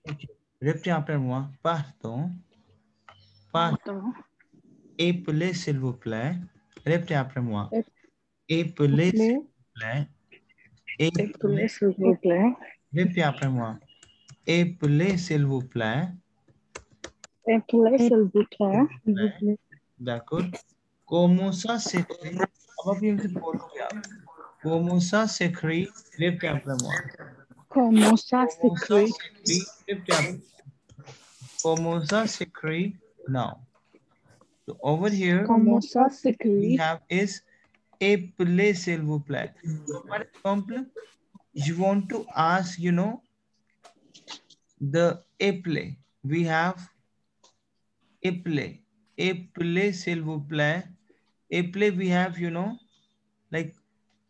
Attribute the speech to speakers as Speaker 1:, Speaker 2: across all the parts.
Speaker 1: Ok. Répétez après moi. Pardon.
Speaker 2: Pardon.
Speaker 1: Appelez s'il vous plaît. Répétez après moi. Appelez s'il
Speaker 2: Appelez.
Speaker 1: vous plaît.
Speaker 2: Appelez,
Speaker 1: Appelez.
Speaker 2: s'il vous plaît.
Speaker 1: Répétez après moi. Appelez s'il vous plaît.
Speaker 2: Appelez, s'il vous plaît.
Speaker 1: S'il vous plaît. D'accord. Comment ça s'écrit? अब आप ये बोलोगे आप. Comment ça s'écrit? Répétez après moi.
Speaker 2: Comment ça
Speaker 1: Comment ça
Speaker 2: s'écrit?
Speaker 1: s'écrit? Répétez après moi. Comment ça s'écrit? Now. So over here,
Speaker 2: Comment ça
Speaker 1: we
Speaker 2: s'écrit?
Speaker 1: have is appelez s'il vous plaît. For example, you want to ask, you know, the appelez. We have appelez. Appelez s'il vous plaît. Appelez we have, you know, like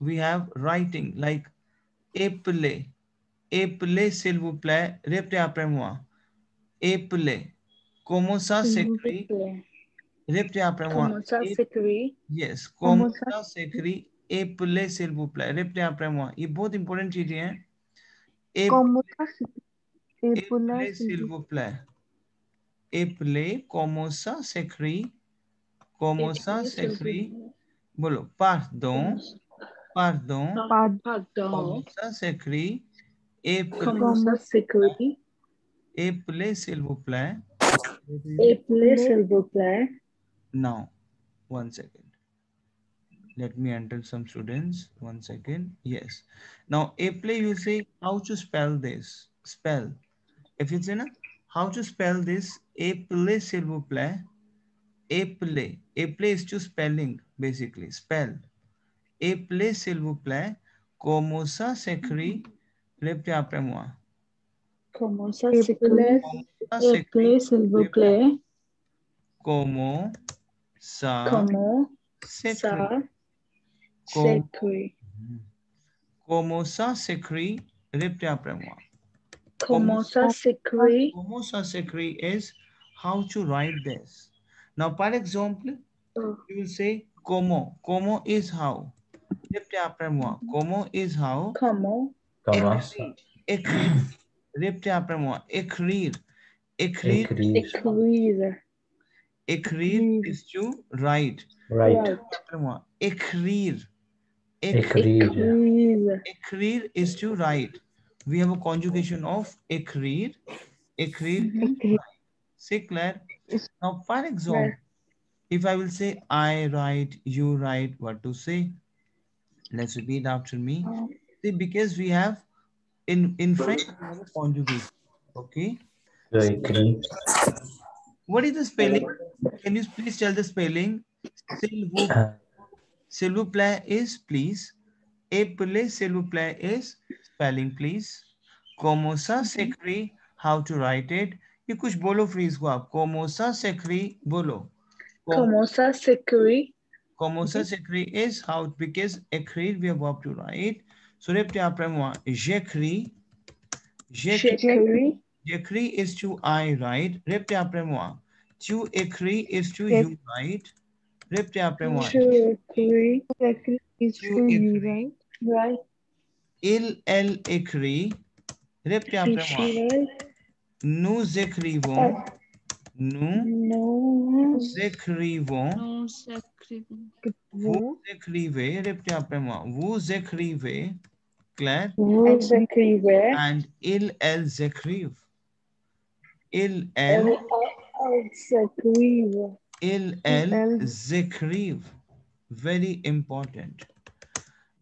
Speaker 1: we have writing like appelez. Appelez s'il vous plaît. Répétez après moi. Appelez. Comment ça
Speaker 2: S'il vous
Speaker 1: s'écrit?
Speaker 2: plaît.
Speaker 1: Répétez après moi.
Speaker 2: Comment ça s'écrit?
Speaker 1: Yes.
Speaker 2: Comment
Speaker 1: Comment
Speaker 2: ça
Speaker 1: ça s'écrit? Appelez s'il vous plaît. Répétez après moi. ये बहुत important चीजें हैं.
Speaker 2: Comment ça s'écrit?
Speaker 1: Appelez s'il vous plaît. Appelez. Comment ça s'écrit? Comment ça s'écrit? बोलो. Pardon. Pardon.
Speaker 2: Pardon.
Speaker 1: Comment ça s'écrit?
Speaker 2: Comment ça s'écrit?
Speaker 1: Appelez s'il vous plaît.
Speaker 2: Appelez, s'il vous plaît.
Speaker 1: Now, 1 second. Let me enter some students. 1 second. Yes. Now, apply, you say how to spell this. Spell. If it's in a how to spell this, apply, s'il vous plaît. Apply. Apply is to spelling, basically. Spell. Apply, s'il vous plaît. Comment ça s'écrit? Répétez après moi.
Speaker 2: Comment ça s'écrit?
Speaker 1: Comment ça s'écrit?
Speaker 2: Appelez, s'il vous plaît.
Speaker 1: Comment ça
Speaker 2: Comment
Speaker 1: s'écrit?
Speaker 2: ça
Speaker 1: Com-
Speaker 2: s'écrit?
Speaker 1: Comment ça s'écrit? Répétez après moi.
Speaker 2: Comment ça s'écrit?
Speaker 1: Comment ça s'écrit is how to write this. Now, par exemple, you will say comment. Comment is how. Répétez après moi. Comment is how.
Speaker 2: Comment?
Speaker 3: Comment?
Speaker 1: Écrire. Répétez après moi. Écrire. Écrire.
Speaker 2: Écrire.
Speaker 1: Écrire is to write.
Speaker 3: Right.
Speaker 1: Après moi. Écrire.
Speaker 2: Écrire.
Speaker 1: Écrire is to write. We have a conjugation of écrire. Écrire. C'est clair? Now, for example, if I will say I write, you write, what to say? Let's repeat after me. See, because we have in French we have a conjugation. Okay.
Speaker 3: Agree.
Speaker 1: What is the spelling? Can you please tell the spelling? S'il vous plaît is please. Appelez, s'il vous plaît is spelling please. Comment ça s'écrit? How to write it? ये कुछ बोलो freeze को आप. Comment ça s'écrit? बोलो.
Speaker 2: Comment ça s'écrit?
Speaker 1: Comment ça s'écrit is how, because écrire we have verb to write. So répétez après moi. J'écris.
Speaker 2: J'écris.
Speaker 1: J'écris is to I write. Répétez après moi. Tu écris is to you write. Répétez après moi.
Speaker 2: Tu écris.
Speaker 1: Tu écris.
Speaker 2: Right.
Speaker 1: Elle écrit. Répétez après moi. Nous écrivons. Nous écrivons. Vous écrivez. Répétez après moi. Vous écrivez. Claire.
Speaker 2: Vous écrivez.
Speaker 1: And elles écrivent. Elles écrivent. Very important.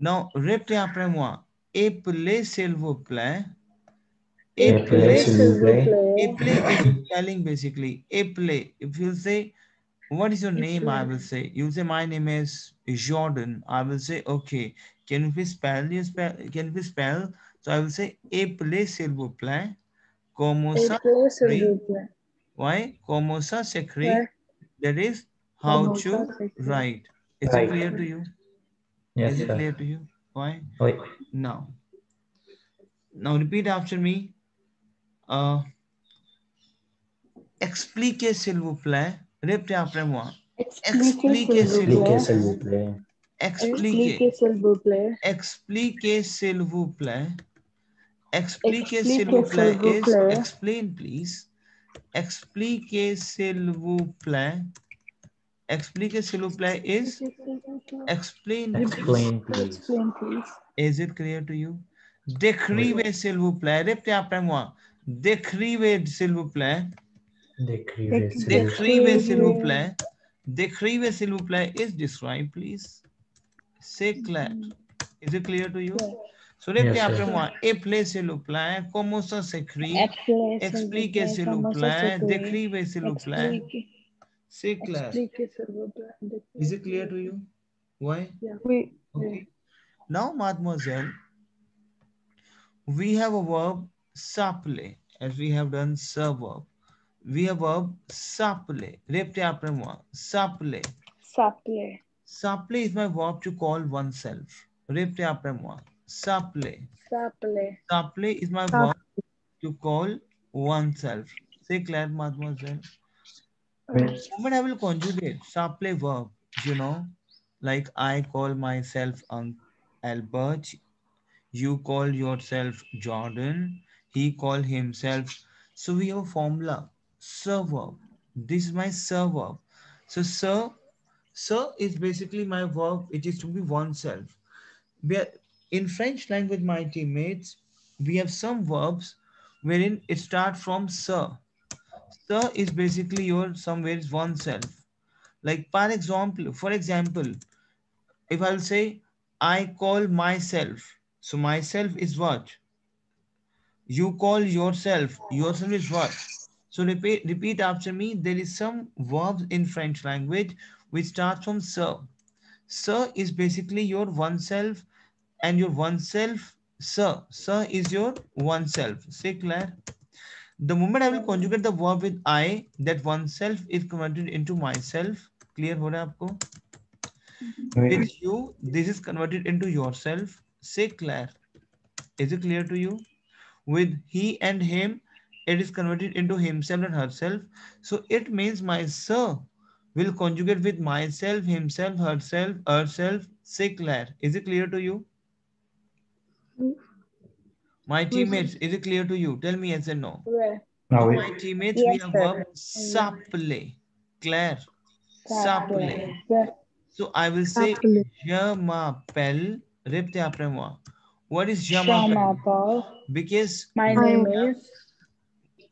Speaker 1: Now, répétez après moi. Appelez s'il vous plaît.
Speaker 3: Appelez, s'il vous plaît.
Speaker 1: Appelez is spelling basically. Appelez. If you say, what is your name? I will say. You say, my name is Jordan. I will say, okay. Can you please spell? Can you please spell? So I will say, appelez s'il vous plaît. Comment ça s'écrit? Why? Comment ça s'écrit? That is how to write. Is it clear to you?
Speaker 3: Yes,
Speaker 1: Is it
Speaker 3: sir.
Speaker 1: clear to you? Why?
Speaker 3: Oui.
Speaker 1: Now repeat after me. Expliquez s'il vous plaît. Répétez après moi. Expliquez s'il vous plaît.
Speaker 3: S'il vous plaît.
Speaker 1: Expliquez.
Speaker 2: s'il vous plaît.
Speaker 1: Expliquez s'il vous plaît. Explique s'il vous plaît is explain please. Explique s'il vous plaît. Explique s'il vous plaît is explain please.
Speaker 3: Explain, please.
Speaker 2: Explain, please.
Speaker 1: Is it clear to you? Décrivez s'il vous plaît. Répétez après moi. Décrivez s'il vous plaît.
Speaker 3: Décrivez, s'il vous plaît.
Speaker 1: Décrivez s'il vous plaît. Décrivez s'il vous plaît is describe please. C'est clair. Is it clear to you? So répétez
Speaker 3: Yes,
Speaker 1: après
Speaker 3: sir.
Speaker 1: moi. Appelez s'il vous plaît. Comment ça s'écrit? Expliquez s'il vous plaît. Décrivez s'il vous plaît. C'est clair. Is it clear to you? Why?
Speaker 2: Oui.
Speaker 1: Okay. Now, mademoiselle, we have a verb s'appeler, as we have done verb. We have verb s'appeler. Répétez après moi. S'appeler.
Speaker 2: S'appeler.
Speaker 1: S'appeler is my verb to call oneself. Répétez après moi. S'appeler.
Speaker 2: S'appeler.
Speaker 1: S'appeler is my verb to call oneself. C'est clair, mademoiselle? The moment I will conjugate s'appeler verb, you know, like I call myself Albert, you call yourself Jordan, he call himself. So we have a formula, sir verb. This is my sir verb. So sir is basically my verb. It is to be oneself. In French language, my teammates, we have some verbs wherein it starts from sir. Sir is basically your somewhere is oneself. Like for example, if I'll say I call myself, so myself is what? You call yourself. Yourself is what? So repeat after me. There is some verbs in French language which starts from sir. Sir is basically your oneself, and your oneself, sir. Sir is your oneself. Say clear. The moment I will conjugate the verb with I, that oneself is converted into myself. Clear हो रहा है आपको? With you, this is converted into yourself. Say clear. Is it clear to you? With he and him, it is converted into himself and herself. So it means my sir will conjugate with myself, himself, herself. Say clear. Is it clear to you? My teammates, is it clear to you? Tell me yes and no.
Speaker 3: Now
Speaker 1: My teammates, we have verb s'appeler. Claire. S'appeler. So I will say je m'appelle. Répétez après moi. What is je m'appelle? Because
Speaker 2: my name is.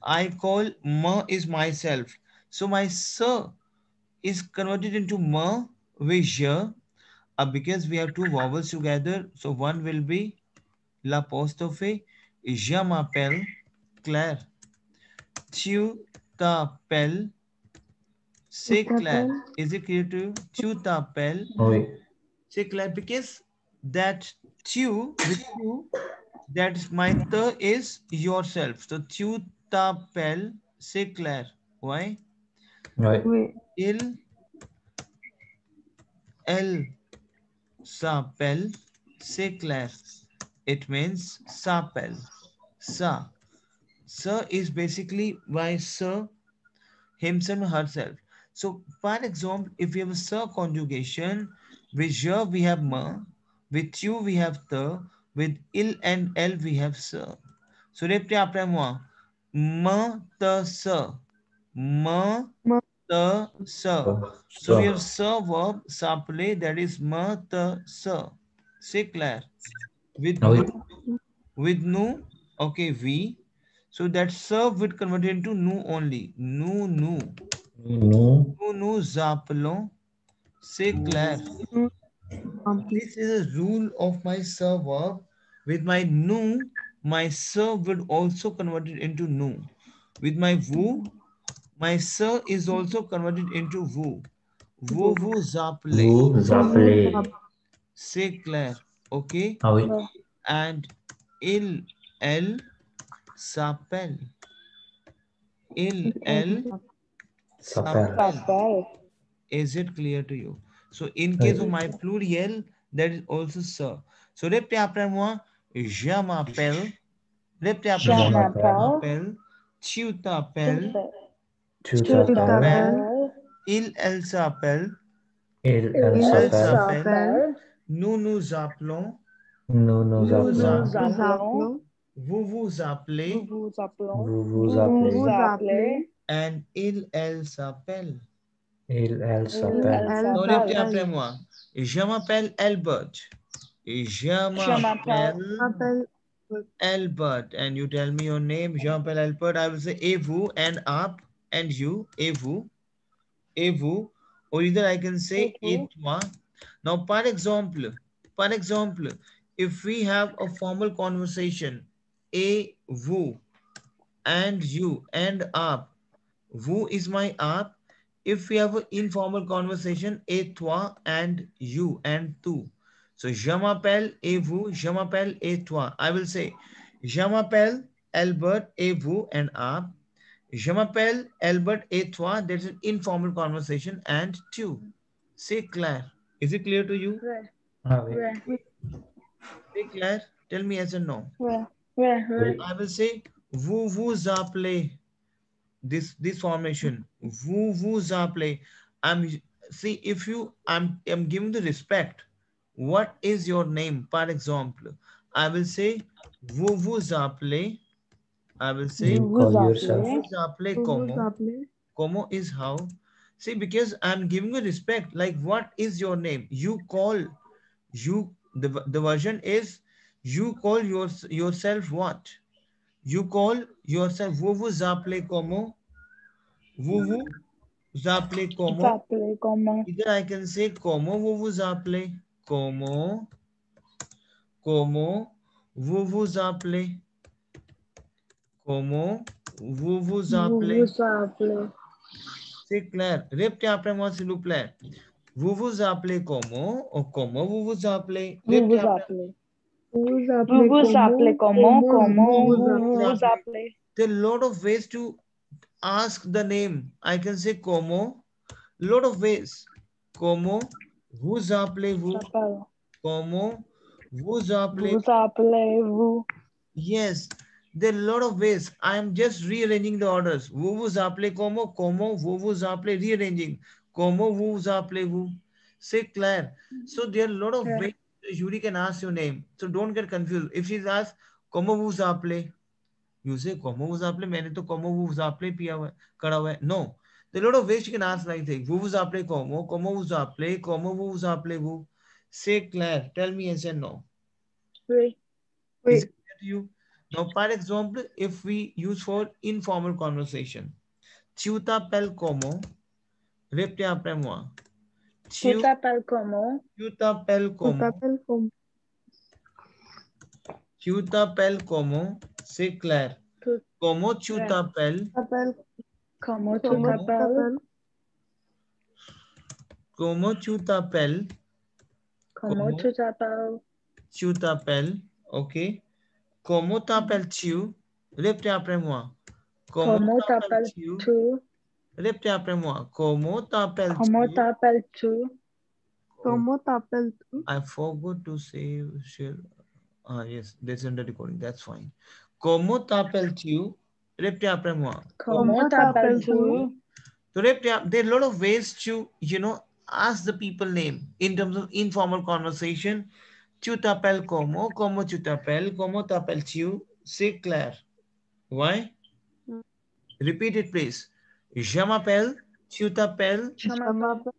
Speaker 1: I call ma is myself. So my sir is converted into ma with je. Because we have two vowels together, so one will be l'apostrophe. Je m'appelle Claire. Tu t'appelles. C'est clair. Is it clear to you? Tu t'appelles.
Speaker 3: Oui.
Speaker 1: C'est clair because that tu with you, that my the is yourself. So tu t'appelles. C'est clair. Why?
Speaker 3: Oui.
Speaker 1: Elle s'appelle. C'est clair. It means s'appelle. Sa. Sa is basically by sir, himself, herself. So, for example, if we have a sir conjugation, with je we have ma, with you we have the, with il and el we have sir. So, répétez après moi. Ma, te, sir. Ma, te, sir. So, we have sir verb, s'appeler, that is ma, te, sir. C'est clair. With nu, okay, we. So that serve would convert into nu only. Nu, nu.
Speaker 3: Nous.
Speaker 1: Nu, nu, zapelon. C'est clair. This is a rule of my serve verb. With my nu, my serve would also convert it into nu. With my vous, my serve is also converted into vous. Vous, vous, zapele.
Speaker 3: Vous appelez.
Speaker 1: C'est clair. Okay.
Speaker 3: Ah oui.
Speaker 1: And il, elle, s'appelle. Il, elle, s'appelle. Is it clear to you? So in case of my plurial, that is also sir. So répétez après moi, je m'appelle. Répétez après moi, je m'appelle. Tu t'appelles.
Speaker 3: Tu t'appelles.
Speaker 1: Il, elle s'appelle.
Speaker 3: Il, elle s'appelle.
Speaker 1: Nous nous appelons.
Speaker 3: Nous nous appelons.
Speaker 1: Vous appelez.
Speaker 2: Vous appelons.
Speaker 3: Vous appelez.
Speaker 2: Vous appelez.
Speaker 1: And elle s'appelle.
Speaker 3: Elle
Speaker 2: Elle
Speaker 3: s'appelle.
Speaker 1: Donc,
Speaker 2: s'appelle.
Speaker 1: répétez après moi. Je m'appelle Albert. Je
Speaker 2: Je m'appelle.
Speaker 1: m'appelle Albert. And you tell me your name. Je m'appelle Albert. I will say et vous and up and you. Et vous. Et vous. Or either I can say et toi. Now, par exemple, if we have a formal conversation, et vous and you and up, vous is my up. If we have an informal conversation, et toi and you and tu. So, je m'appelle et vous, je m'appelle et toi. I will say, je m'appelle Albert et vous and up. Je m'appelle Albert et toi. That's an informal conversation and tu. Say Claire. Is it clear to you?
Speaker 2: Ouais.
Speaker 3: Ah oui.
Speaker 2: Ouais.
Speaker 1: Say Claire. Tell me yes or no.
Speaker 2: Ouais. Ouais.
Speaker 3: Oui.
Speaker 1: I will say, vous appelez. This formation. Vous appelez. See, if you, I'm giving the respect. What is your name? Par example, I will say, vous appelez. I will say,
Speaker 3: You call yourself.
Speaker 1: vous appelez como. Como is how. See, because I'm giving you respect. Like, what is your name? You call. The version is, you call yourself what? You call yourself. Vous appelez como. Vous appelez como.
Speaker 2: Vous appelez comment?
Speaker 1: Either I can say como vous appelez. Como vous appelez. Como vous appelez.
Speaker 2: Vous appelez.
Speaker 1: C'est clair. Répétez après moi, s'il vous plaît. Vous appelez comment ou comment vous appelez?
Speaker 2: Vous vous appelez. Vous vous appelez comment? Comment vous vous appelez?
Speaker 1: There are a lot of ways to ask the name. I can say como. Lot of ways. Como vous appelez-vous? Como vous appelez?
Speaker 2: Vous appelez-vous?
Speaker 1: Yes, there are a lot of ways. I am just rearranging the orders. Vous appelez como? Como vous appelez? Rearranging. Como vous appelez-vous? C'est clair. So there are a lot of ways the jury can ask your name. So don't get confused. If she's asked, como vous appelez? You say, como vous appelez? मैंने तो como vous appelez पिया हुआ है, करा हुआ है. No. There are a lot of ways you can ask like this. Vous appelez como? Como vous appelez? Como vous appelez-vous? Say clair. Tell me yes and no.
Speaker 2: Oui.
Speaker 1: Is it clear to you? Now, par example, if we use for informal conversation, tu t'appelles comment? Répétez après moi.
Speaker 2: Tu t'appelles comment?
Speaker 1: Tu t'appelles comment? Tu t'appelles comment? C'est clair. Comment tu t'appelles?
Speaker 2: Comment tu t'appelles?
Speaker 1: Comment tu t'appelles?
Speaker 2: Comment tu t'appelles?
Speaker 1: Tu t'appelles, ok. Comment t'appelles-tu? Répétez après moi.
Speaker 2: Comment t'appelles-tu?
Speaker 1: Répétez après moi. Comment t'appelles-tu?
Speaker 2: Comment t'appelles-tu?
Speaker 4: Comment t'appelles-tu?
Speaker 1: I forgot to say, share. Ah, yes, that's in the recording. That's fine. Comment t'appelles-tu? Répétez après moi.
Speaker 2: Comment t'appelles-tu?
Speaker 1: So, there are a lot of ways to, ask the people name in terms of informal conversation. Tu t'appelles comment? Comment tu t'appelles? Comment t'appelles-tu? C'est clair. Why? Repeat it, please. Je m'appelle. Tu t'appelles.
Speaker 2: Je m'appelle.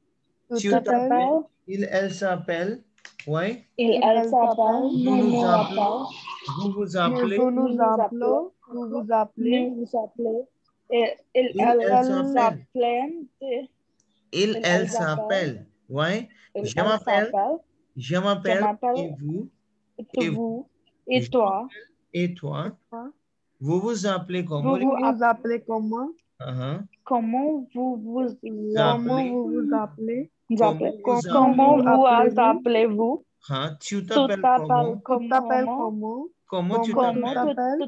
Speaker 1: Tu t'appelles. Il, elle s'appelle. Why?
Speaker 2: Il, elle s'appelle.
Speaker 1: Nous nous appelons. Vous vous appelez.
Speaker 4: Nous nous appelons. Vous vous appelez.
Speaker 2: Nous vous appelez. Il, elle s'appelle.
Speaker 1: Il, elle s'appelle. Why? Je m'appelle. Je m'appelle. Et vous?
Speaker 2: Et vous? Et toi?
Speaker 1: Et toi? Vous vous appelez comment?
Speaker 4: Vous vous appelez comment?
Speaker 2: Comment vous vous appelez?
Speaker 4: Comment vous
Speaker 2: appelez-vous?
Speaker 1: Tu t'appelles comment?
Speaker 4: Comment?
Speaker 1: Comment tu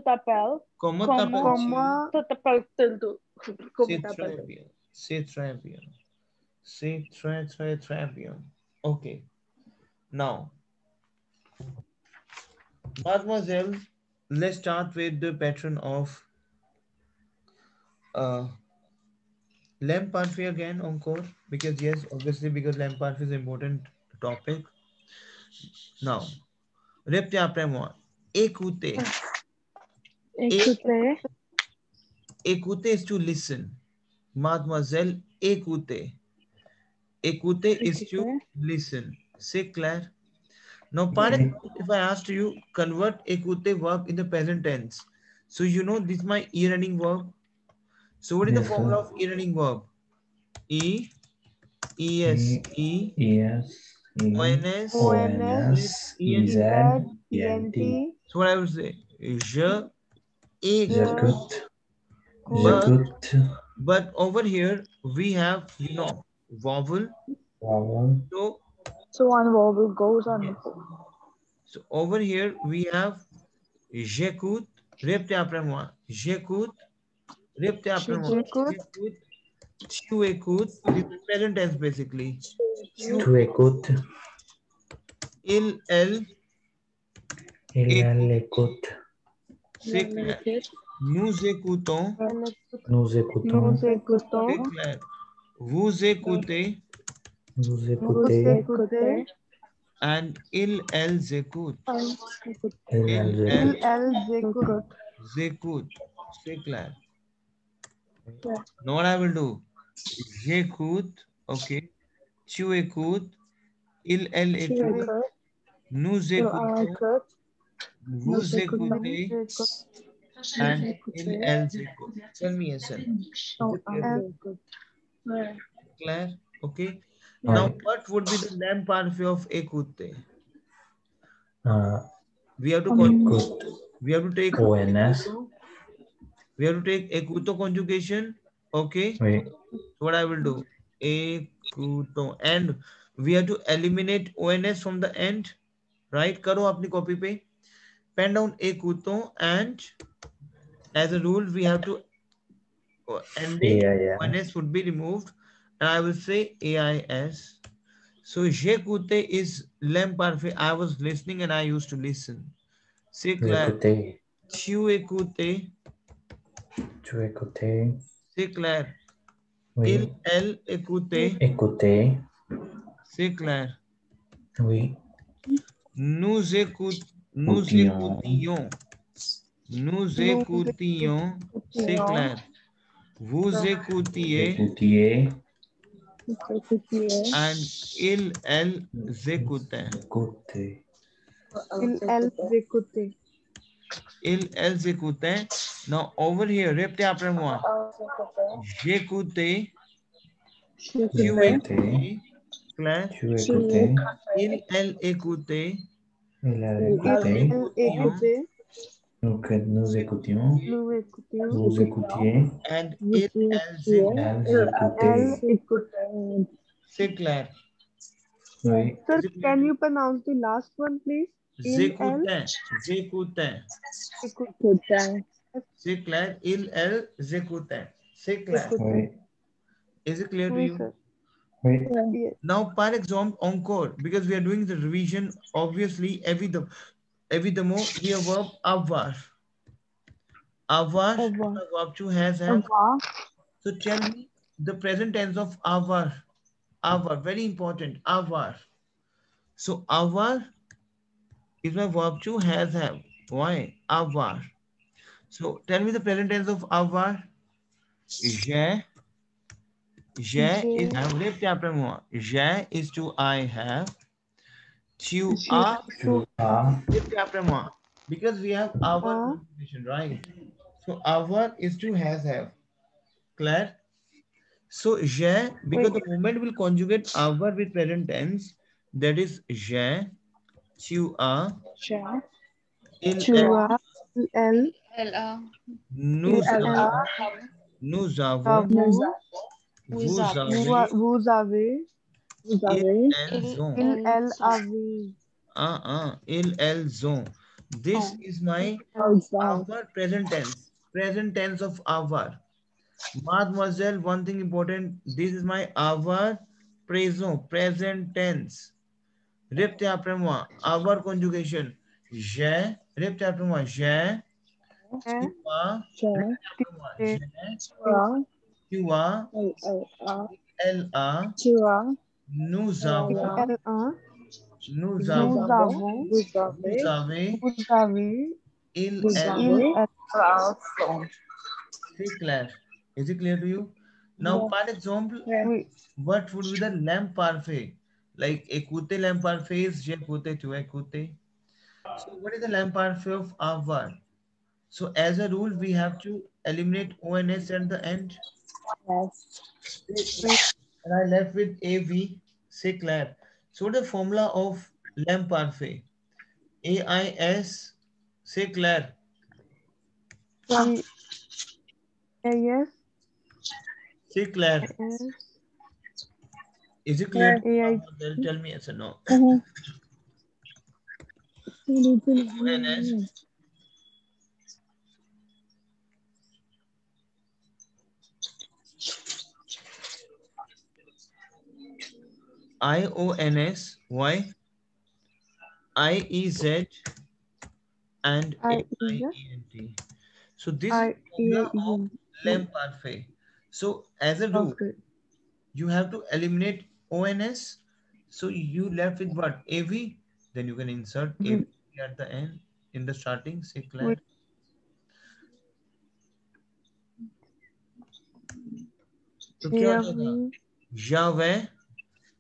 Speaker 1: t'appelles?
Speaker 2: Comment
Speaker 1: C'est très bien. C'est très bien. C'est très, très, très bien. Okay. Now, mademoiselle, let's start with the pattern of lamp parfait again encore, because yes, obviously, because lamp parfait is an important topic. Now, répétez après moi. Écoutez.
Speaker 2: Écouter.
Speaker 1: Écouter is to listen. Mademoiselle, écoutez. Écouter is to listen. C'est clair? Now, par
Speaker 3: Okay.
Speaker 1: exemple, if I asked you, convert écouter verb in the present tense. So, you know, this is my e-running verb. So, what is the
Speaker 3: Yes,
Speaker 1: formula
Speaker 3: sir.
Speaker 1: of e-running verb? E, ES, E,
Speaker 3: ES,
Speaker 1: ONS,
Speaker 3: ONS,
Speaker 1: ENT.
Speaker 3: EZ,
Speaker 4: ENT.
Speaker 3: ENT.
Speaker 1: So, what I would say? Je écoute.
Speaker 3: J'écoute.
Speaker 1: But,
Speaker 3: J'écoute.
Speaker 1: but over here, we have, you know, vowel.
Speaker 3: Vowel.
Speaker 1: So,
Speaker 2: So one vowel goes on.
Speaker 1: yes. So over here we have j'écoute, répétez après moi. J'écoute, répétez après moi.
Speaker 4: J'écoute.
Speaker 1: J'écoute, tu écoutes. This is present tense basically.
Speaker 3: Tu écoutes.
Speaker 1: Il, elle,
Speaker 3: Elle
Speaker 1: écoute.
Speaker 3: écoute.
Speaker 1: C'est clair. Nous écoutons.
Speaker 3: Nous écoutons.
Speaker 4: Nous écoutons.
Speaker 1: C'est clair. Vous écoutez.
Speaker 3: Vous
Speaker 4: Vous
Speaker 3: écoutez.
Speaker 4: écoutez.
Speaker 1: And ils, elles écoutent.
Speaker 3: Elles
Speaker 1: Elles,
Speaker 3: écoutent.
Speaker 1: écoutent. C'est clair. Now what I will do? J'écoute. Okay. Tu écoutes. Il, elle écoute. Nous écoutons. Vous écoutez. And il, elles écoutent. Tell me a sentence. Claire? Okay. Now, what would be the noun parfait of écouter? We have to
Speaker 3: Écoute.
Speaker 1: we have to take
Speaker 3: ONS.
Speaker 1: we have to take écoutons conjugation. Okay.
Speaker 3: Oui.
Speaker 1: So what I will do? Écoutons. And we have to eliminate ONS from the end. Right? करो अपनी copy पे. Pen down écoutons and as a rule we have to ending ONS would be removed. And I will say AIS. So j'écoutais is l'em parfait. I was listening and I used to listen. C'est clair.
Speaker 3: J'écoutais.
Speaker 1: Tu écoutais.
Speaker 3: Tu écoutais.
Speaker 1: C'est clair.
Speaker 3: Oui.
Speaker 1: Il, elle écoutait.
Speaker 3: Écouter.
Speaker 1: C'est clair.
Speaker 3: Oui.
Speaker 1: Nous écoutions. Nous écoutions. C'est clair. Vous écoutiez.
Speaker 3: Écoutiez.
Speaker 1: And il, elles écoutaient.
Speaker 3: Écoutez.
Speaker 4: elles écoutaient.
Speaker 1: Il, elles écoutaient. Now over here, répétez après moi. J'écoutais. Tu écoutais. Claire.
Speaker 3: Tu écoutais.
Speaker 1: Il, elle écoutait.
Speaker 3: Il a
Speaker 1: Nous
Speaker 3: écouté.
Speaker 1: écoutions.
Speaker 3: Nous écoutions.
Speaker 4: Nous écoutions.
Speaker 3: Vous écoutiez.
Speaker 1: And il, elles
Speaker 3: Elles écoutaient.
Speaker 4: Écoutaient.
Speaker 1: C'est clair.
Speaker 3: Oui.
Speaker 4: Sir, can you pronounce the last one, please?
Speaker 1: J'écoutais. J'écoutais.
Speaker 4: Écoutaient.
Speaker 1: C'est clair. Il, elle écoutaient. C'est clair.
Speaker 3: Oui.
Speaker 1: Is it clear to
Speaker 4: Oui,
Speaker 1: you?
Speaker 4: sir.
Speaker 3: Oui.
Speaker 4: Yes.
Speaker 1: Now, par exemple, encore, because we are doing the revision, obviously, every the more we have verb avoir. Avoir, verb to has have. So tell me the present tense of avoir. Avoir, very important. Avoir. So avoir is my verb to has have. Why? Avoir. So tell me the present tense of avoir. J'ai. J'ai is have. Répétez après moi. J'ai is to I have. Tu as.
Speaker 3: Tu as.
Speaker 1: Répétez après moi. Because we have our conjugation, right? So avoir is to has have. Clear? So j'ai, because the moment will conjugate avoir with present tense, that is j'ai, tu as, il,
Speaker 4: elle,
Speaker 1: nous avons, vous avez,
Speaker 4: vous avez,
Speaker 1: elles ont.
Speaker 4: elles avaient.
Speaker 1: Elles ont. This is my avoir present tense. Present tense of avoir. Mademoiselle, one thing important. This is my avoir présent, present tense. Répétez après moi. Avoir conjugation. J'ai. Répétez après moi. J'ai. Tu as. Répétez après moi. J'ai. Tu as. Elle a. Nous avons. Nous avons. Vous avez.
Speaker 4: Vous avez.
Speaker 1: Il,
Speaker 4: Il,
Speaker 1: elle
Speaker 2: Song.
Speaker 1: C'est clair. Is it clear to you? Now, par exemple,
Speaker 2: Oui.
Speaker 1: what would be the lamp parfait? Like écoutez lamp parfait is j'écoute, tu écoutes. So what is the lamp parfait of avoir? So as a rule, we have to eliminate ONS at the end.
Speaker 2: Yes.
Speaker 1: And I left with AV, c'est clair. So the formula of lamp parfait, AIS, c'est clair.
Speaker 2: Yes. Yes.
Speaker 1: C'est clair.
Speaker 2: Yes.
Speaker 1: Is it clear?
Speaker 2: Yeah.
Speaker 1: They'll tell me yes or no.
Speaker 2: Mhm.
Speaker 1: ONS. IONS, why? IEZ and AIENT. So this is formula of lamp parfait. So as a rule, you have to eliminate ONS. So you left with what? AV. Then you can insert AV at the end in the starting. C'est clair. तो क्या हो जाएगा? J'avais.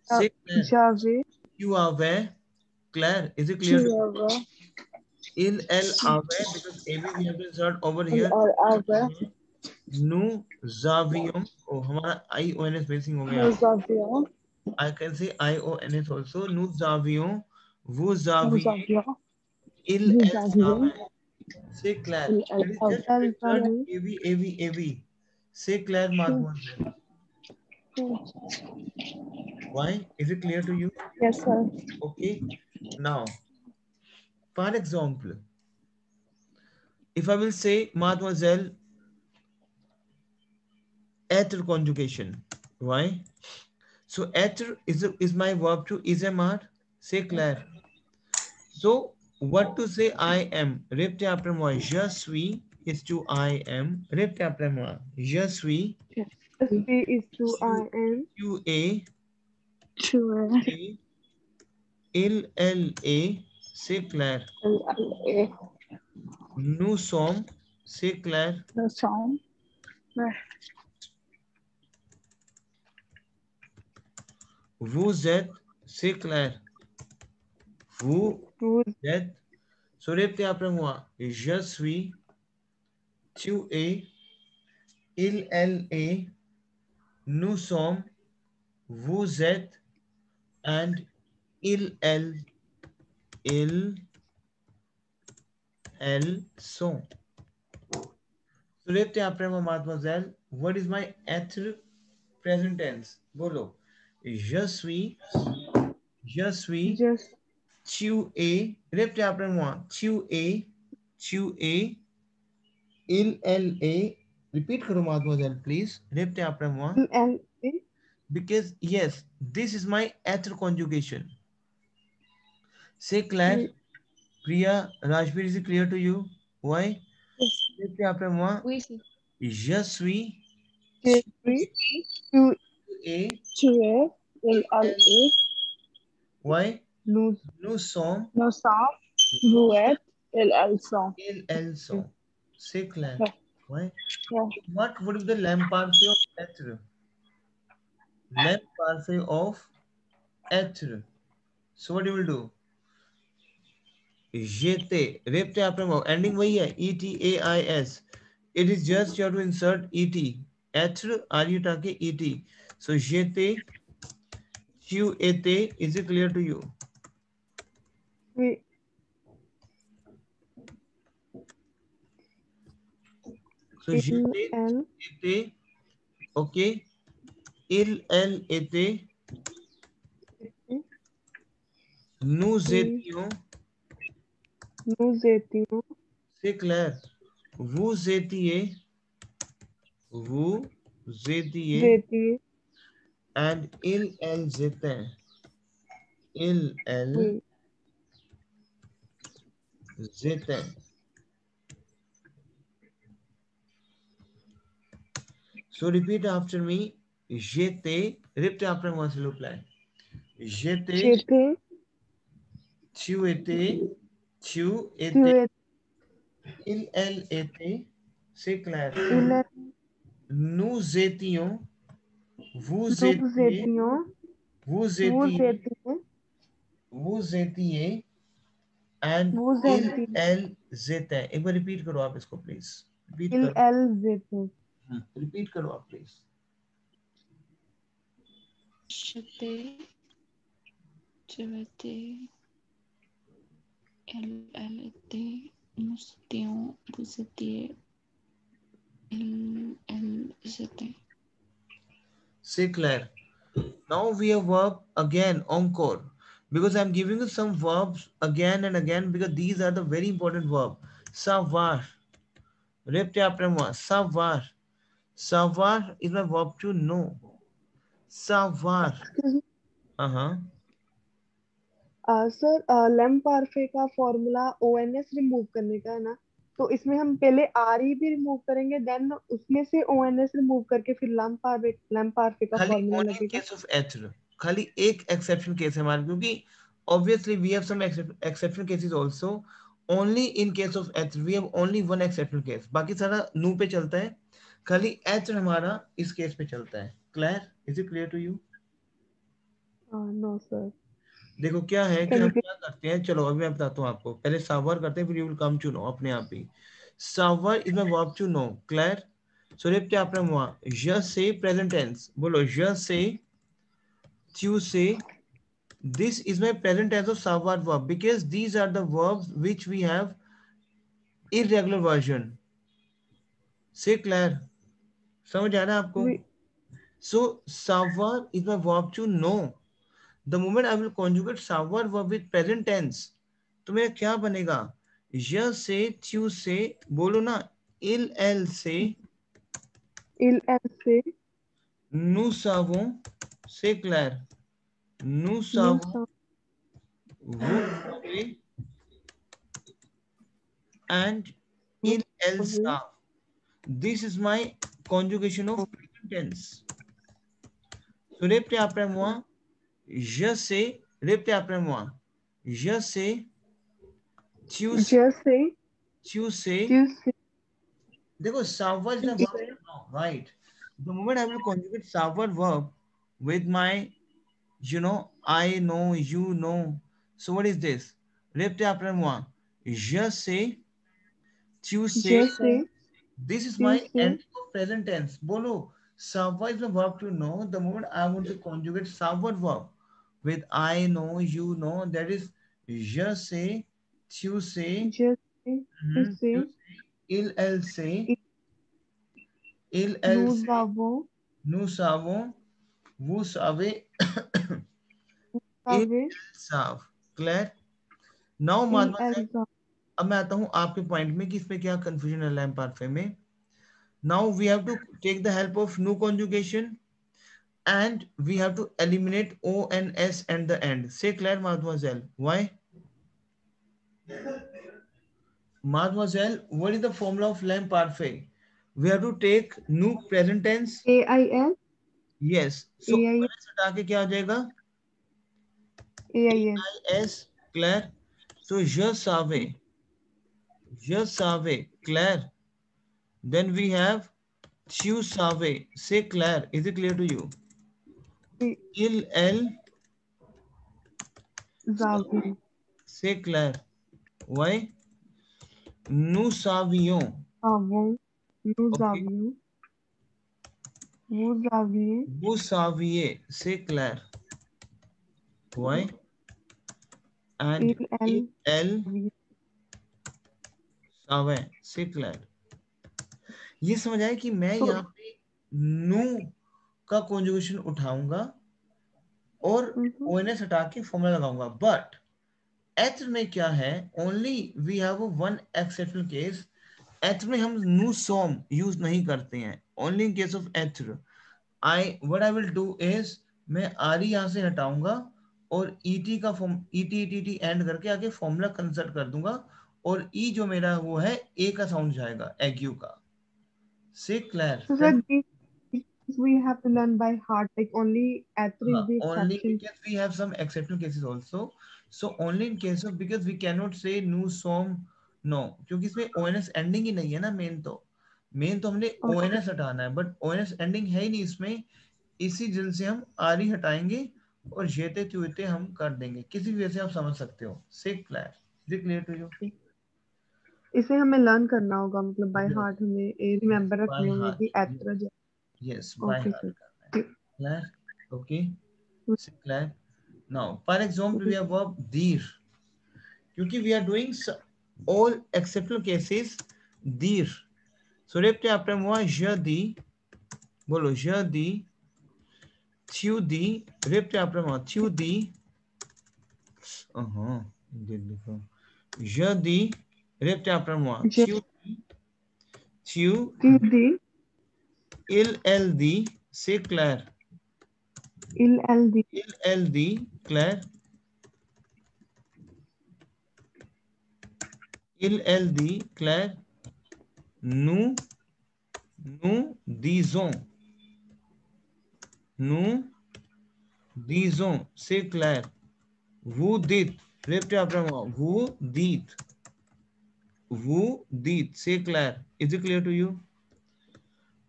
Speaker 1: C'est clair.
Speaker 2: J'avais.
Speaker 1: You avais. Claire. Is it clear? Il, elle, avait, because AV we have to insert over here. Nous avions. Oh, हमारा IONS missing हो गया. I can say IONS also. Nous avions. Vous aviez. Il, elle, avait. C'est clair. It is just insert AV. C'est clair, mademoiselle. Why? Is it clear to you?
Speaker 2: Yes, sir.
Speaker 1: Okay. Now, for example, if I will say, mademoiselle, être conjugation. Why? So, être is my verb to is MR. C'est clair. So, what to say I am? Répétez après moi. Je suis is to I am. Répétez après moi. Je suis.
Speaker 2: Je suis is to I am.
Speaker 1: Tu es.
Speaker 2: Tu es.
Speaker 1: Il, elle est. C'est clair. Nous sommes. C'est clair.
Speaker 2: Nous sommes.
Speaker 1: Vous êtes. C'est clair. Vous êtes. So, répétez après moi. Je suis. Tu es. Il, elle est. Nous sommes. Vous êtes. And il, elles sont. So, répétez après moi, mademoiselle. What is my être present tense? Bolo. Je suis. Je suis. Tu es. Répétez après moi. Tu es. Tu es. Il, elle est. Repeat karo, mademoiselle, please. Répétez après moi. Because, yes, this is my être conjugation. C'est clair? Priya, Rajbir, is it clear to you? Why? Répétez après moi.
Speaker 4: Oui.
Speaker 1: Je suis.
Speaker 2: Tu
Speaker 1: es.
Speaker 2: Il, elle est.
Speaker 1: Why?
Speaker 2: Nous
Speaker 1: sommes.
Speaker 2: Vous êtes. Il, elles sont.
Speaker 1: Il, elles sont. C'est clair. Why? What would be the lamp parfait of être? Lamp parfait of être. So what you will do? J'étais. Répétez après moi. Ending वही है. ETAIS. It is just you have to insert ET. Être, are you talking ET? So j'étais. Tu étais. Is it clear to you?
Speaker 2: Oui.
Speaker 1: So j'étais. Okay. Il, elle était. Nous étions. C'est clair. Vous étiez. And il, elles étaient. Il, elles étaient. So repeat after me. J'étais. Répétez après moi s'il vous plaît. J'étais. Tu étais. Tu étais. Il, elle, était. C'est clair.
Speaker 4: Il est,
Speaker 1: Nous étions. Vous
Speaker 4: nous
Speaker 1: étiez.
Speaker 4: étions,
Speaker 1: Vous
Speaker 4: vous
Speaker 1: étiez.
Speaker 4: étiez,
Speaker 1: Vous étiez. And
Speaker 4: vous
Speaker 1: il,
Speaker 4: étiez,
Speaker 1: elle, étaient. एक बार repeat करो आप इसको please. Repeat
Speaker 4: il,
Speaker 1: करो.
Speaker 4: elles étaient.
Speaker 1: Repeat करो आप please.
Speaker 2: j'étais, tu étais, elle était, nous étions, vous étiez, elle, j'étais.
Speaker 1: C'est clair. Now we have verb again, encore. Because I'm giving you some verbs again and again because these are the very important verb. Savoir. Repete après moi. Savoir. Savoir is my verb to know. Savoir. Uh-huh.
Speaker 4: सर लेम पारफे का formula ONS remove करने का है ना, तो इसमें हम पहले आर ई भी रिमूव करेंगे, देन उसमें से ओएनएस रिमूव करके फिर लैम पारफे का
Speaker 1: खाली
Speaker 4: फॉर्मूला
Speaker 1: only in
Speaker 4: लगेगा.
Speaker 1: case of एथर. खाली एक एक्सेप्शन केस है हमारे, क्योंकि obviously we have some exception cases also. Only in case of ether we have only one exception case. बाकी सारा नो पे चलता है. खाली एथर हमारा इस केस पे चलता है. Clear? Is it clear to you?
Speaker 4: No sir.
Speaker 1: देखो क्या है कि
Speaker 4: कैन
Speaker 1: हम
Speaker 4: यू
Speaker 1: क्या करते हैं, चलो अभी मैं बताता हूँ आपको. पहले सावर करते हैं, फिर you will come to know अपने आप ही. सावर is my verb to know. Clear? So रेप्टे après moi. Je sais present tense. बोलो je sais, tu sais. This is my present tense of savoir verb because these are the verbs which we have irregular version. से clear? समझ आ रहा है आपको? So savoir is my verb to know. The moment I will conjugate savoir verb with present tense, तो मेरा क्या बनेगा? je sais, tu sais. बोलो ना. il, elle sait.
Speaker 4: il elle से,
Speaker 1: nous savons. C'est clair? nous
Speaker 4: nous
Speaker 1: savons. vous savez. And il, elle
Speaker 4: savons.
Speaker 1: savent. This is my conjugation of present tense. So répétez après moi. Je sais. Répétez après moi. Je sais. Tu sais.
Speaker 4: je sais,
Speaker 1: Tu sais.
Speaker 4: tu sais,
Speaker 1: देखो savoir is my
Speaker 4: tu
Speaker 1: verb
Speaker 4: sais,
Speaker 1: now, right? The moment I will conjugate savoir verb with my, I know, you know. So what is this? Répétez après moi. Je sais. Tu sais.
Speaker 4: je sais,
Speaker 1: This is
Speaker 4: tu
Speaker 1: my
Speaker 4: sais,
Speaker 1: ending of present tense. Bolo, savoir is the verb to know. The moment I want to conjugate savoir verb with I know, you know, that is je sais, tu sais,
Speaker 4: je sais, tu
Speaker 1: tu
Speaker 4: sais,
Speaker 1: sais, il, elle sait,
Speaker 4: et
Speaker 1: il, elle
Speaker 4: nous
Speaker 1: sait,
Speaker 4: avons,
Speaker 1: nous savons, vous savez, il,
Speaker 4: savez,
Speaker 1: elle savent. Claire? Now,
Speaker 4: il
Speaker 1: mademoiselle,
Speaker 4: elles savent.
Speaker 1: अब मैं आता हूँ आपके point में कि इसमें क्या confusion है लैम पार्फे में. Now we have to take the help of new conjugation. And we have to eliminate O and S at the end. Say Claire, mademoiselle. Why? Mademoiselle, what is the formula of lamp parfait? We have to take new present tense.
Speaker 4: AIL,
Speaker 1: Yes. So
Speaker 4: AIL,
Speaker 1: हटा के क्या हो जाएगा?
Speaker 4: AIL,
Speaker 1: AIS. Claire. So je savais. Je savais. Claire. Then we have tu savais. Say Claire. Is it clear to you? Il, elle.
Speaker 4: Zavi,
Speaker 1: Say Claire. Why? Nous savions.
Speaker 4: avons, nous
Speaker 1: Okay.
Speaker 4: avions, vous aviez,
Speaker 1: Vous saviez. Say Claire. Why? And
Speaker 4: il elles
Speaker 1: elle
Speaker 4: saviez.
Speaker 1: savait. Say Claire. ये समझ आया कि मैं
Speaker 4: So,
Speaker 1: यहाँ पे no का conjugation उठाऊंगा और ओएनएस हटा के फॉर्मूला लगाऊंगा. बट एथ में क्या है? Only we have one exceptional case. एथ में हम नु सॉम यूज नहीं करते हैं. ओनली इन केस ऑफ एथ what I will do is मैं आर ई यहाँ से हटाऊंगा और ईटी का फॉर्म ईटी एंड करके आगे फॉर्मूला कंसल्ट कर दूंगा और ई जो मेरा वो है ए का साउंड जाएगा एग्यू का. से clear?
Speaker 4: so sir, these we have to learn by heart. Like only Atri is the
Speaker 1: Only
Speaker 4: exception.
Speaker 1: because we have some exceptional cases also. So only in case of, because we cannot say nous sommes, no, क्योंकि इसमें ONS ending ही नहीं है ना। Main तो हमने ONS हटाना है, but ONS ending है ही नहीं इसमें। इसी जिन से हम आरी हटाएंगे और जेते त्युते हम कर देंगे। किसी भी वजह से आप समझ सकते हो। सिक क्लैर, is it clear to you?
Speaker 4: इसे हमें लर्न करना होगा, मतलब बाय
Speaker 1: Yes,
Speaker 4: हार्ट हमें रिमेम्बर
Speaker 1: by
Speaker 4: रखने होंगे
Speaker 1: heart.
Speaker 4: कि एत्र।
Speaker 1: Yes, by
Speaker 4: okay
Speaker 1: heart
Speaker 4: sir.
Speaker 1: करना है। Clear? Okay. Sick clear. Now, for example, we have verb dir. क्योंकि we are doing all exceptional cases dir. So repte après moi je dis, बोलो je dis, tu dis, repte après moi tu dis, je dis, repte après moi tu dis, tu,
Speaker 4: the,
Speaker 1: elle dit, c'est clair,
Speaker 4: il the,
Speaker 1: elle dit, clair, elle dit, clair, nous, nous disons, c'est clair, vous dites, répétez après moi, vous dites, c'est clair. Is it clear to you?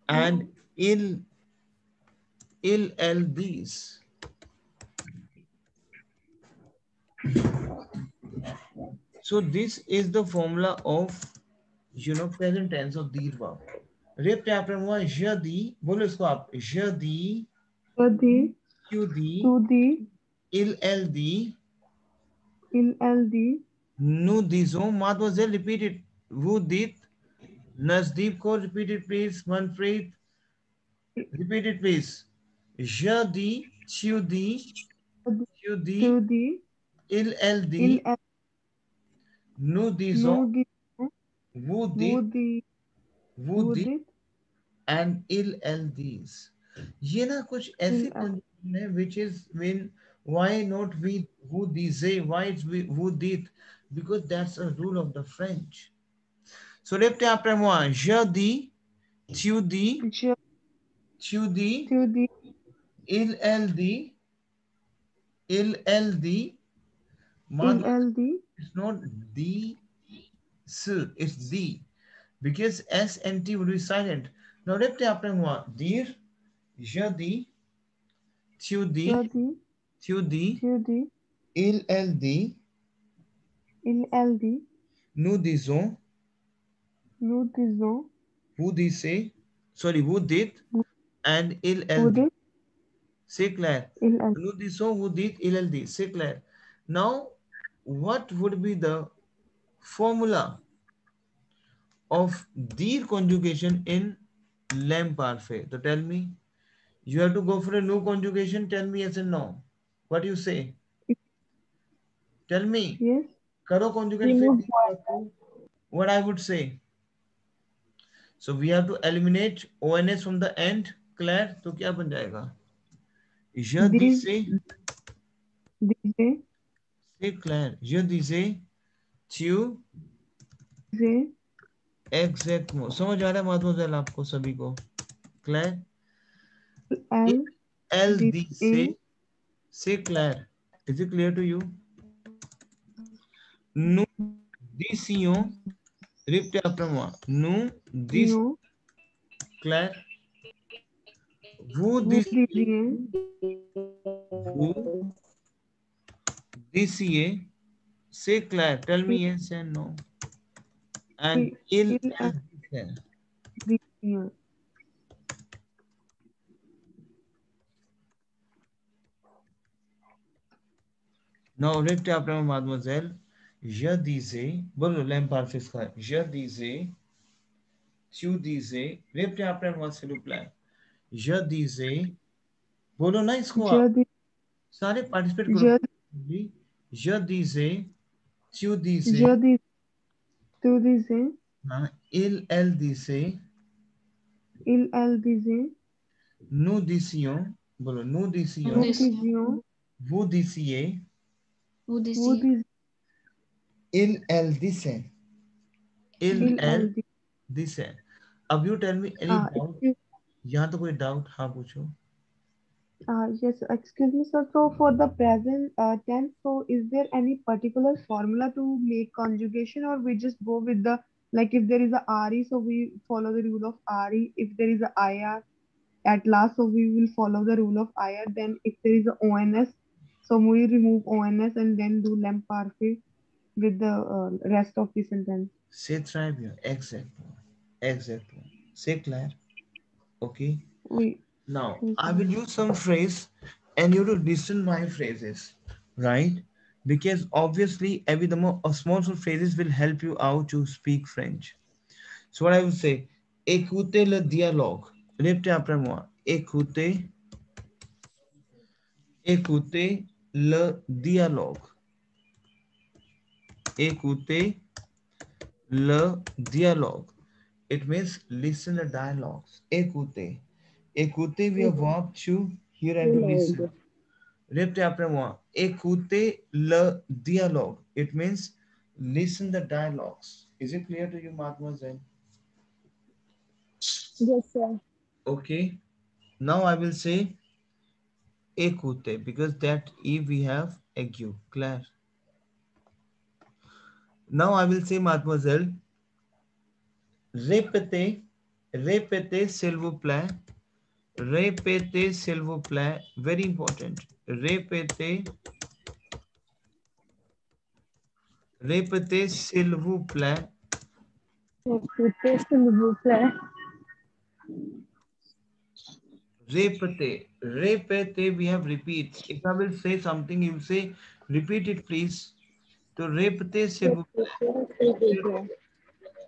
Speaker 1: And elle these. So this is the formula of, present tense of these verb. Répétez après moi, je dis, बोलो इसको आप, je dis,
Speaker 4: दी,
Speaker 1: tu dis,
Speaker 4: तू दी,
Speaker 1: elle dit,
Speaker 4: il the,
Speaker 1: nous disons, mademoiselle, repeat it, vous dites, Nasdeep ko repeat it please, Manpreet, repeat it please. Je dis, tu dis, tu dis,
Speaker 4: तू दी,
Speaker 1: elle dit,
Speaker 4: il
Speaker 1: nous disons,
Speaker 4: nous दी,
Speaker 1: vous
Speaker 4: वो
Speaker 1: dites,
Speaker 4: दी,
Speaker 1: vous
Speaker 4: वो
Speaker 1: dites,
Speaker 4: the,
Speaker 1: and elle disent. ये ना कुछ ऐसे
Speaker 4: il
Speaker 1: conjugation है which is when, why not we, who disait, why it's we, who did, because that's a rule of the French. So répétez après moi, je dis, tu dis,
Speaker 4: je,
Speaker 1: tu dis,
Speaker 4: तू दी,
Speaker 1: elle dit, elle dit,
Speaker 4: il the,
Speaker 1: it's not the, it's the, because S and T would be silent. Now répétez après moi, dire, je dis, tu dis,
Speaker 4: je the,
Speaker 1: tu dis,
Speaker 4: तू दी,
Speaker 1: elle dit,
Speaker 4: il the,
Speaker 1: nous disons,
Speaker 4: nous disons,
Speaker 1: vous disiez, sorry, vous dites, and elle
Speaker 4: वो
Speaker 1: dit.
Speaker 4: The,
Speaker 1: C'est clair.
Speaker 4: il
Speaker 1: Nous disons, vous dites, elle dit. C'est clair. Now, what would be the formula of dir conjugation in lamp parfait? So tell me. You have to go for a new conjugation. Tell me yes and no. What do you say? Tell me.
Speaker 4: yes,
Speaker 1: Karo conjugation
Speaker 4: remove
Speaker 1: फिर what I would say. So we have to eliminate ONS from the end. Claire, तो क्या बन जाएगा? Je
Speaker 4: these,
Speaker 1: disais,
Speaker 4: these,
Speaker 1: c'est clair. Je disais, tu,
Speaker 4: these,
Speaker 1: exactement. समझ आ रहा है माधुमजल आपको सभी को? Claire?
Speaker 4: L,
Speaker 1: Elle
Speaker 4: D, A,
Speaker 1: disait, c'est clair. Is it clear to you? Nous disions, répétez après moi. Nous disions,
Speaker 4: no,
Speaker 1: Claire. Vous
Speaker 4: वो
Speaker 1: disiez,
Speaker 4: दीजिए,
Speaker 1: vous disiez, c'est clair. Tell me yes and no. And
Speaker 4: il,
Speaker 1: elle disait.
Speaker 4: दीजिए,
Speaker 1: Now répétez après moi, mademoiselle. Je disais, बोलो lamp पार्फिस का. Je disais, tu disais, répétez après moi s'il vous plaît. Je disais, बोलो ना इसको आप.
Speaker 4: जद,
Speaker 1: सारे participate करो.
Speaker 4: जद,
Speaker 1: Je disais, tu disais,
Speaker 4: जद, तू दीजिए,
Speaker 1: हाँ, elle disait,
Speaker 4: il दीजिए,
Speaker 1: nous disions, बोलो nous
Speaker 4: वो
Speaker 1: disions,
Speaker 4: दीजिए,
Speaker 1: vous disiez,
Speaker 4: वो
Speaker 5: Udisi.
Speaker 4: दीजिए,
Speaker 1: elle disait, elle disait. अब you tell me any doubt? यहाँ तो कोई डाउट? हाँ पूछो.
Speaker 4: Yes, excuse me, sir. So for the present tense, so is there any particular formula to make conjugation, or we just go with the, like, if there is a RE, so we follow the rule of RE. If there is a IR at last, so we will follow the rule of IR. Then if there is a ONS, so we remove ONS and then do lamp parfait with the rest of the sentence.
Speaker 1: C'est très bien. Exactement. Exactement. C'est clair. Okay.
Speaker 4: We
Speaker 1: Now,
Speaker 4: we
Speaker 1: I will use some phrase and you will listen my phrases, right? Because obviously, every the more small phrases will help you out to speak French. So what I will say, écoutez le dialogue. Répétez après moi. Écoutez le dialogue. Écoutez le dialogue. It means listen the dialogues. Écoutez. Écoutez, we have verb to hear and to listen. Répétez après moi. Écoutez le dialogue. It means listen the dialogues. Is it clear to you, mademoiselle?
Speaker 2: Yes, sir.
Speaker 1: Okay. Now I will say écoutez because that E we have ague. Claire. Now I will say, mademoiselle, répétez, répétez s'il vous plaît. Répétez s'il vous plaît. Very important. Répétez. Répétez s'il vous plaît.
Speaker 2: Écoutez, s'il vous plaît.
Speaker 1: Répétez. Répétez, we have repeat. If I will say something, you will say, repeat it please. तो répétez s'il vous plaît.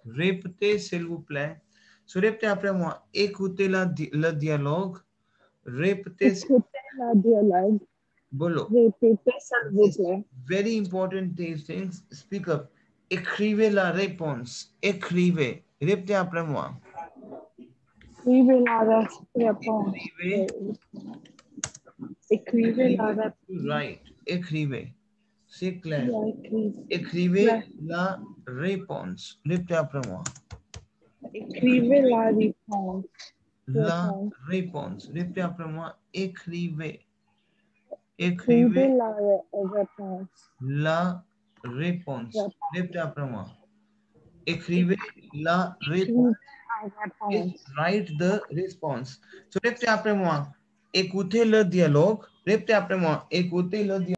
Speaker 1: Répétez s'il vous plaît. So répétez après moi. Écoutez le dialogue. Répétez.
Speaker 2: Écoutez la dialogue.
Speaker 1: Bolo.
Speaker 2: Répétez, s'il vous plaît.
Speaker 1: Very important these things. Speak up. Écrivez la réponse. Écrivez. Répétez après moi.
Speaker 2: Écrivez la réponse. Écrivez la réponse.
Speaker 1: Right. Écrivez. C'est clair.
Speaker 2: Écrivez.
Speaker 1: Écrivez la réponse. Répétez après moi.
Speaker 2: Écrivez la réponse.
Speaker 1: La réponse. Répétez après moi. Écrivez.
Speaker 2: Écrivez la réponse.
Speaker 1: La réponse. Répétez après moi. Écrivez la réponse. Write the response. So répétez après moi. Écoutez le dialogue. Répétez après moi. Écoutez le dialogue.